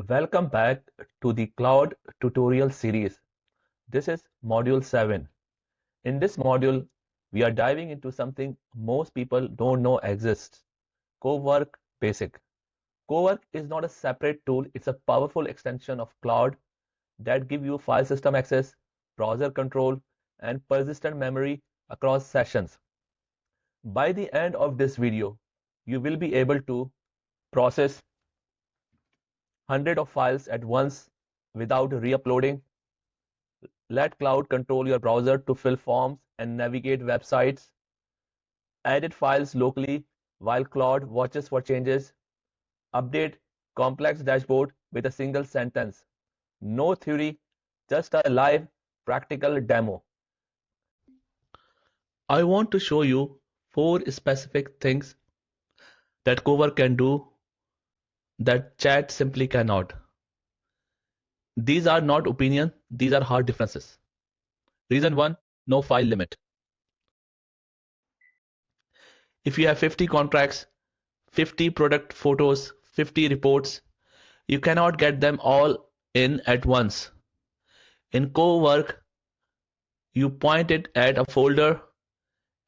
Welcome back to the Cloud tutorial series. This is module 7. In this module, we are diving into something most people don't know exists. Cowork Basic. Cowork is not a separate tool, it's a powerful extension of Cloud that give you file system access, browser control, and persistent memory across sessions. By the end of this video, you will be able to process hundreds of files at once without re-uploading. Let Cloud control your browser to fill forms and navigate websites. Edit files locally while Claude watches for changes. Update complex dashboard with a single sentence. No theory, just a live practical demo. I want to show you 4 specific things that Cowork can do that Chat simply cannot. These are not opinion, these are hard differences. Reason 1, no file limit. If you have 50 contracts, 50 product photos, 50 reports, you cannot get them all in at once. In Cowork, you point it at a folder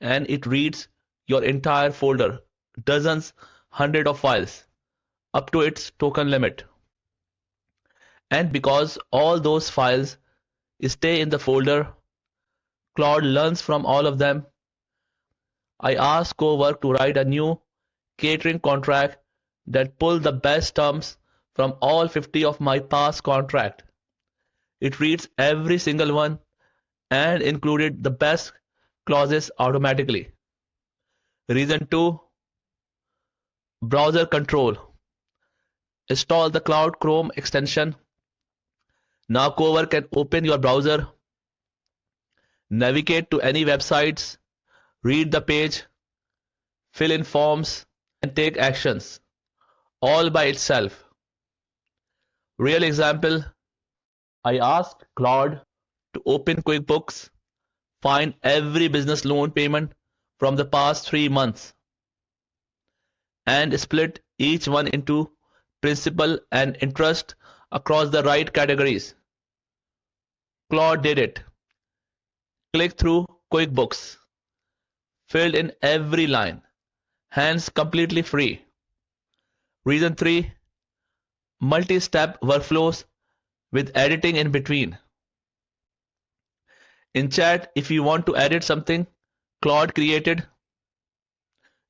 and it reads your entire folder, dozens, hundreds of files, up to its token limit. And because all those files stay in the folder, Claude learns from all of them. I asked Cowork to write a new catering contract that pull the best terms from all 50 of my past contract. It reads every single one and included the best clauses automatically. Reason 2, browser control. Install the Cloud Chrome extension. Now Cowork can open your browser, navigate to any websites, read the page, fill in forms, and take actions, all by itself. Real example, I asked Claude to open QuickBooks, find every business loan payment from the past 3 months, and split each one into principal and interest across the right categories. Claude did it. Click through QuickBooks, filled in every line, hence completely free. Reason 3, multi-step workflows with editing in between. In Chat, if you want to edit something Claude created,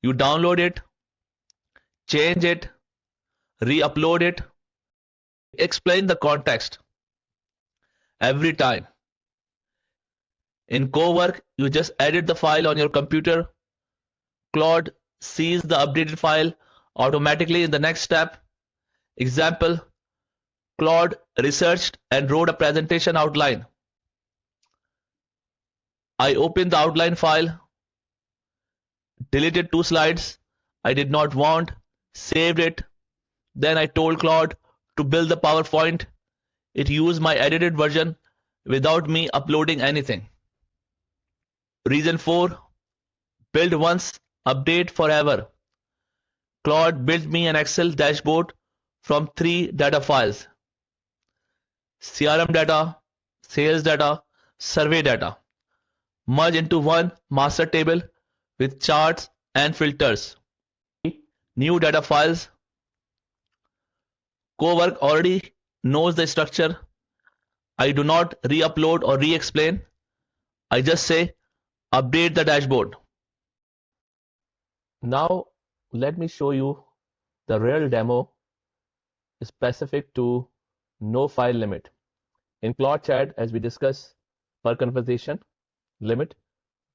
you download it, change it, re-upload it, explain the context every time. In Cowork, you just edit the file on your computer. Claude sees the updated file automatically in the next step. Example, Claude researched and wrote a presentation outline. I opened the outline file, deleted 2 slides I did not want, saved it. Then I told Claude to build the PowerPoint. It used my edited version without me uploading anything. Reason 4, build once, update forever. Claude built me an Excel dashboard from 3 data files: CRM data, sales data, survey data, merge into one master table with charts and filters. New data files. Cowork already knows the structure. I do not re-upload or re-explain. I just say update the dashboard. Now let me show you the real demo specific to no file limit. In Claude Chat, as we discussed, per conversation limit,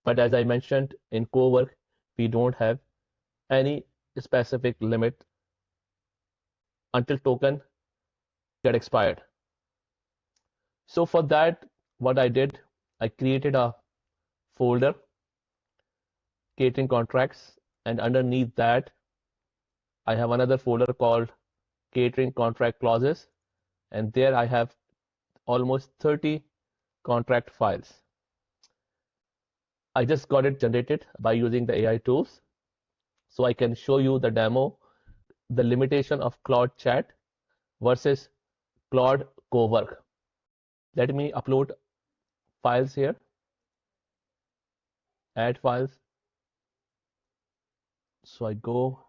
but as I mentioned in Cowork, we don't have any specific limit until token get expired. So for that, what I did, I created a folder, catering contracts, and underneath that, I have another folder called catering contract clauses, and there I have almost 30 contract files. I just got it generated by using the AI tools, so I can show you the demo, the limitation of Claude Chat versus Claude Cowork. Let me upload files here, add files. So I go,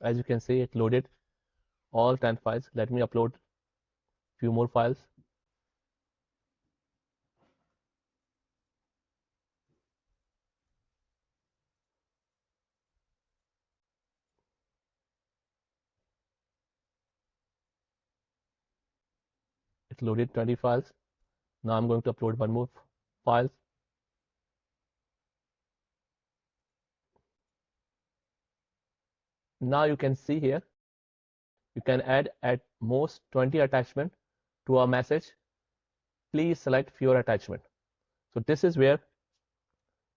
as you can see, it loaded all 10 files. Let me upload few more files. It loaded 20 files. Now I'm going to upload one more file. Now you can see here, you can add at most 20 attachment to a message. Please select fewer attachment. So this is where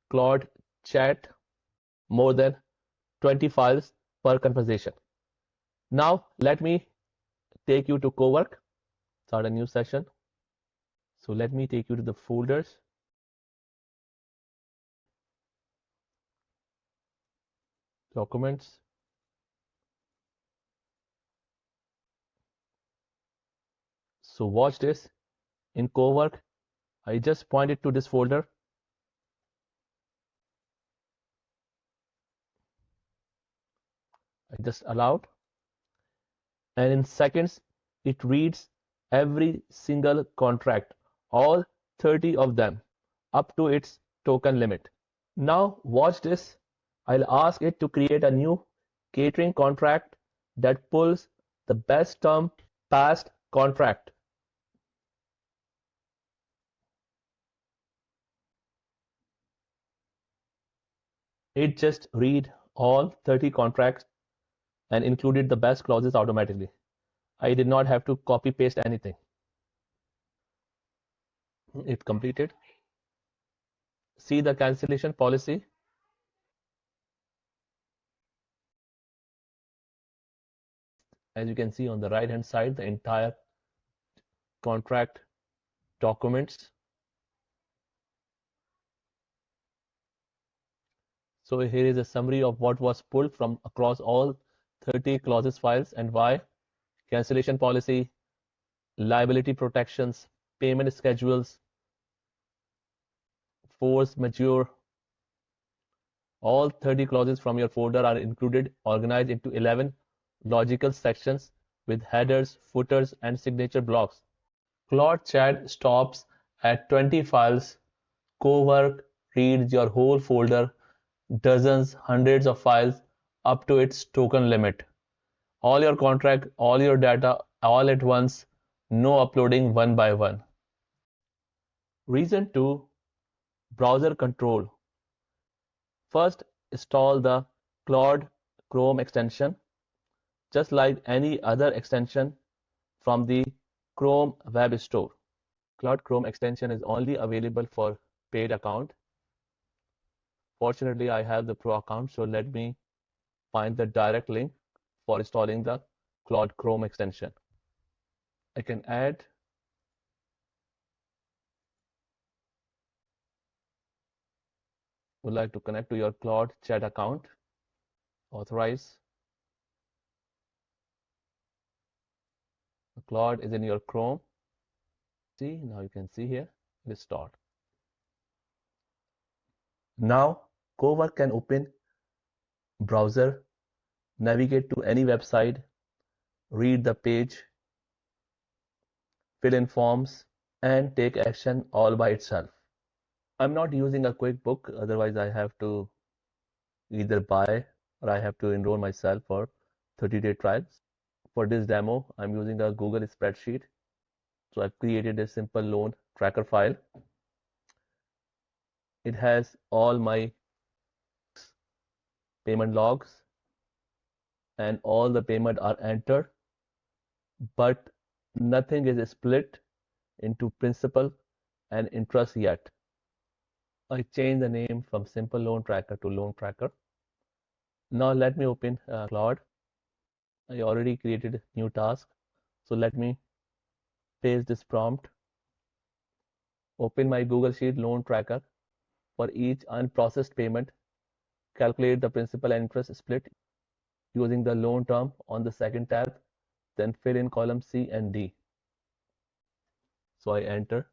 Claude Chat more than 20 files per conversation. Now let me take you to Cowork, start a new session. So let me take you to the folders. Documents. So watch this. In Cowork, I just pointed to this folder. I just allowed. And in seconds, it reads every single contract, all 30 of them, up to its token limit. Now watch this. I'll ask it to create a new catering contract that pulls the best term past contract. It just read all 30 contracts and included the best clauses automatically. I did not have to copy paste anything. It completed. See the cancellation policy. As you can see on the right hand side, the entire contract documents. So here is a summary of what was pulled from across all 30 clauses files and why. Cancellation policy, liability protections, payment schedules, force majeure. All 30 clauses from your folder are included, organized into 11 logical sections with headers, footers, and signature blocks. Claude Chat stops at 20 files. Cowork reads your whole folder, dozens, hundreds of files up to its token limit. All your contract, all your data, all at once, no uploading one by one. Reason 2, browser control. First, install the Claude Chrome extension, just like any other extension from the Chrome Web Store. Claude Chrome extension is only available for paid account. Fortunately, I have the pro account, so let me find the direct link for installing the Claude Chrome extension. I can add would like to connect to your Claude Chat account. Authorize. Claude is in your Chrome. See, now you can see here, it is stored. Now, Cowork can open browser, navigate to any website, read the page, fill in forms, and take action all by itself. I'm not using a QuickBook, otherwise I have to either buy or I have to enroll myself for 30-day trials. For this demo, I'm using a Google spreadsheet. So I've created a simple loan tracker file. It has all my payment logs and all the payment are entered, but nothing is split into principal and interest yet. I changed the name from simple loan tracker to loan tracker. Now let me open Claude. I already created a new task. So let me paste this prompt, open my Google Sheet loan tracker. For each unprocessed payment, calculate the principal and interest split using the loan term on the second tab, then fill in column C and D. So I enter.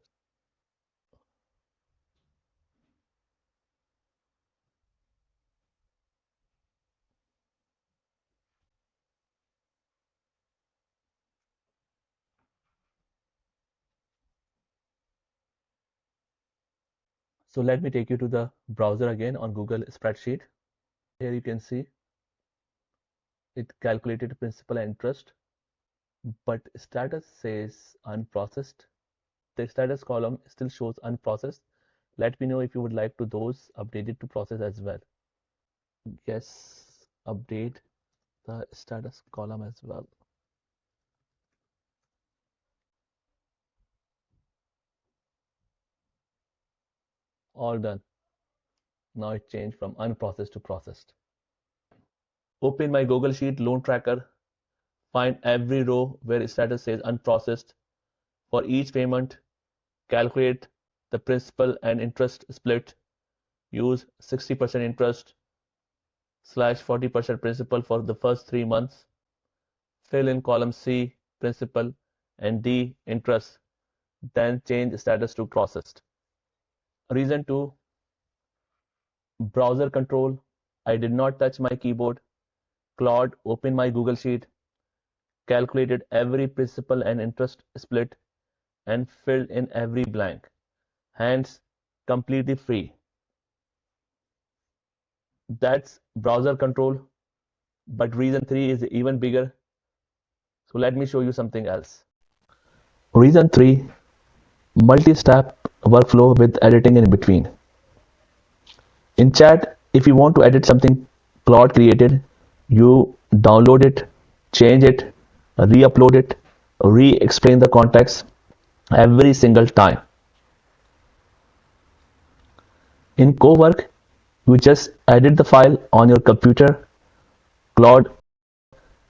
So let me take you to the browser again on Google Spreadsheet. Here you can see it calculated principal and interest, but status says unprocessed. The status column still shows unprocessed. Let me know if you would like to those updated to process as well. Yes, update the status column as well. All done. Now it changed from unprocessed to processed. Open my Google Sheet loan tracker. Find every row where status says unprocessed. For each payment, calculate the principal and interest split. Use 60% interest slash 40% principal for the first 3 months. Fill in column C, principal, and D, interest. Then change status to processed. Reason 2, browser control. I did not touch my keyboard. Claude opened my Google Sheet, calculated every principal and interest split, and filled in every blank. Hence, completely free. That's browser control. But reason 3 is even bigger. So let me show you something else. Reason 3, multi-step workflow with editing in between. In chat, if you want to edit something Claude created, you download it, change it, re-upload it, re-explain the context every single time. In Cowork, you just edit the file on your computer. Claude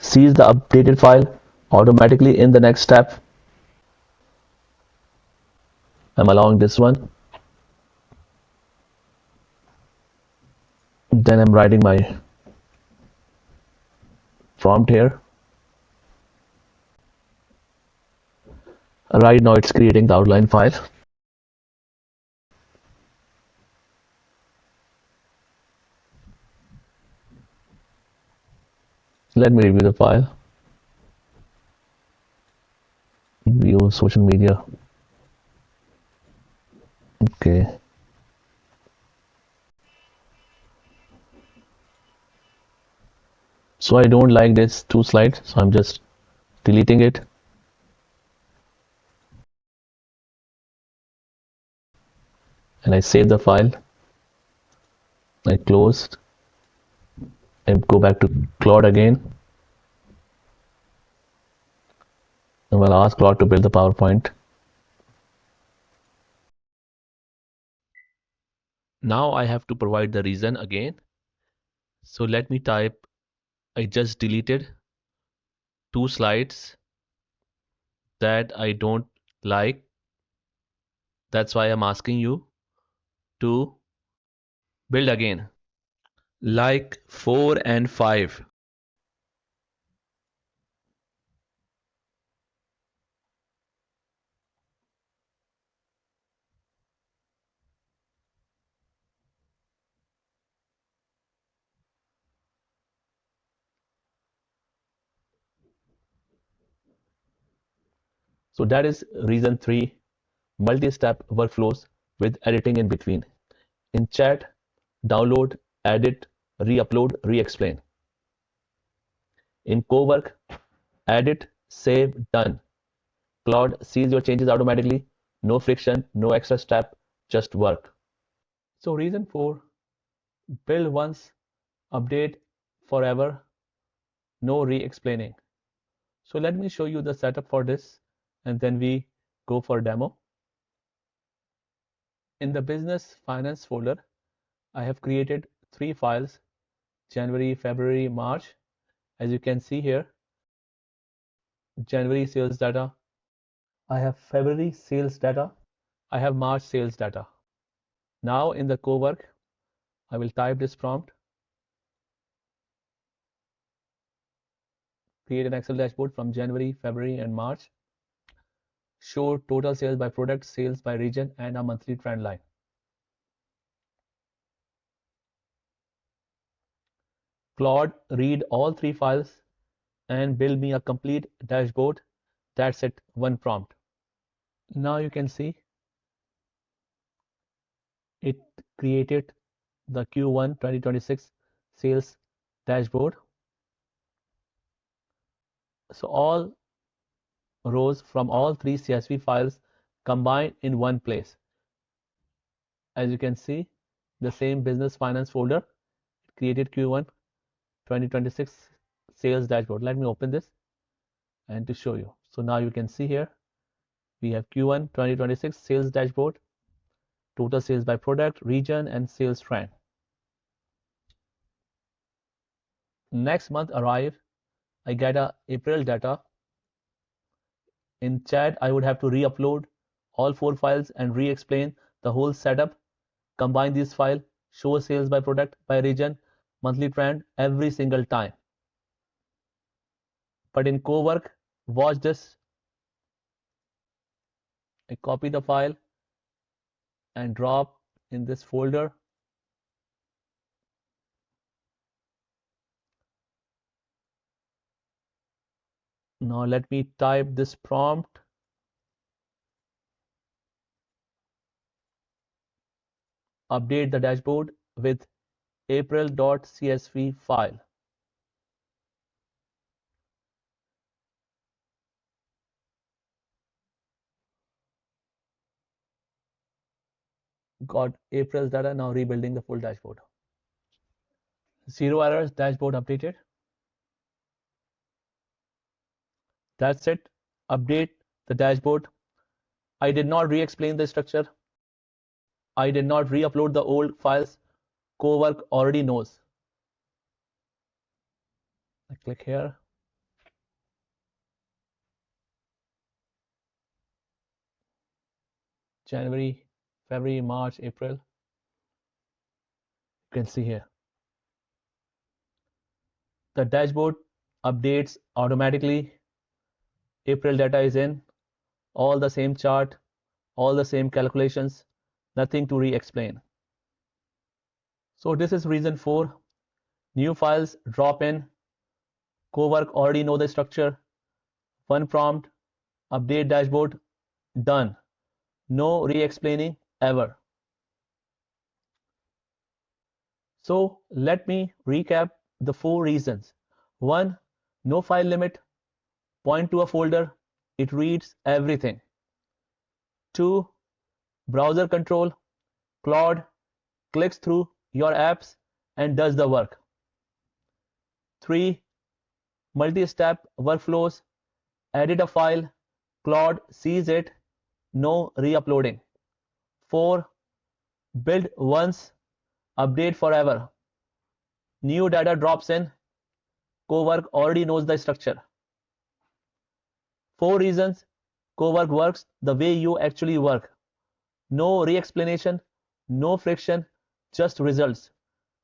sees the updated file automatically in the next step. I'm allowing this one. Then I'm writing my prompt here. Right now it's creating the outline file. Let me review the file. View social media. Okay. So I don't like this 2 slides, so I'm just deleting it. And I save the file. I close and go back to Claude again. And we'll ask Claude to build the PowerPoint. Now I have to provide the reason again. So let me type, I just deleted 2 slides that I don't like. That's why I'm asking you to build again. Like 4 and 5. So that is reason 3, multi-step workflows with editing in between. In chat, download, edit, re-upload, re-explain. In Cowork, edit, save, done. Claude sees your changes automatically. No friction, no extra step, just work. So reason 4, build once, update forever, no re-explaining. So let me show you the setup for this and then we go for demo. In the business finance folder, I have created 3 files, January, February, March. As you can see here, January sales data, I have February sales data. I have March sales data. Now in the Cowork, I will type this prompt. Create an Excel dashboard from January, February, and March. Show total sales by product, sales by region, and a monthly trend line. Claude, read all three files and build me a complete dashboard. That's it, one prompt. Now you can see it created the Q1 2026 sales dashboard. So all rows from all three CSV files combined in one place. As you can see, the same business finance folder created Q1 2026 sales dashboard. Let me open this and to show you. So now you can see here we have Q1 2026 sales dashboard, total sales by product, region, and sales trend. Next month arrive, I get a April data. In chat, I would have to re-upload all four files and re-explain the whole setup, combine these files, show sales by product, by region, monthly trend every single time. But in Cowork, watch this. I copy the file and drop in this folder. Now let me type this prompt. Update the dashboard with april.csv file. Got April's data, now rebuilding the full dashboard. Zero errors, dashboard updated. That's it. Update the dashboard. I did not re-explain the structure. I did not re-upload the old files. Cowork already knows. I click here. January, February, March, April. You can see here. The dashboard updates automatically. April data is in. All the same chart, all the same calculations, nothing to re-explain. So this is reason 4. New files drop in. Cowork already know the structure. One prompt, update dashboard, done. No re-explaining ever. So let me recap the 4 reasons. 1. No file limit. Point to a folder. It reads everything. 2. Browser control. Claude clicks through your apps and does the work. 3. Multi-step workflows. Edit a file. Claude sees it. No re-uploading. 4. Build once. Update forever. New data drops in. Cowork already knows the structure. 4 reasons Cowork works the way you actually work. No re-explanation, no friction, just results.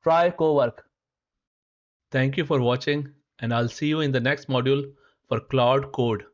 Try Cowork. Thank you for watching, and I'll see you in the next module for Claude Code.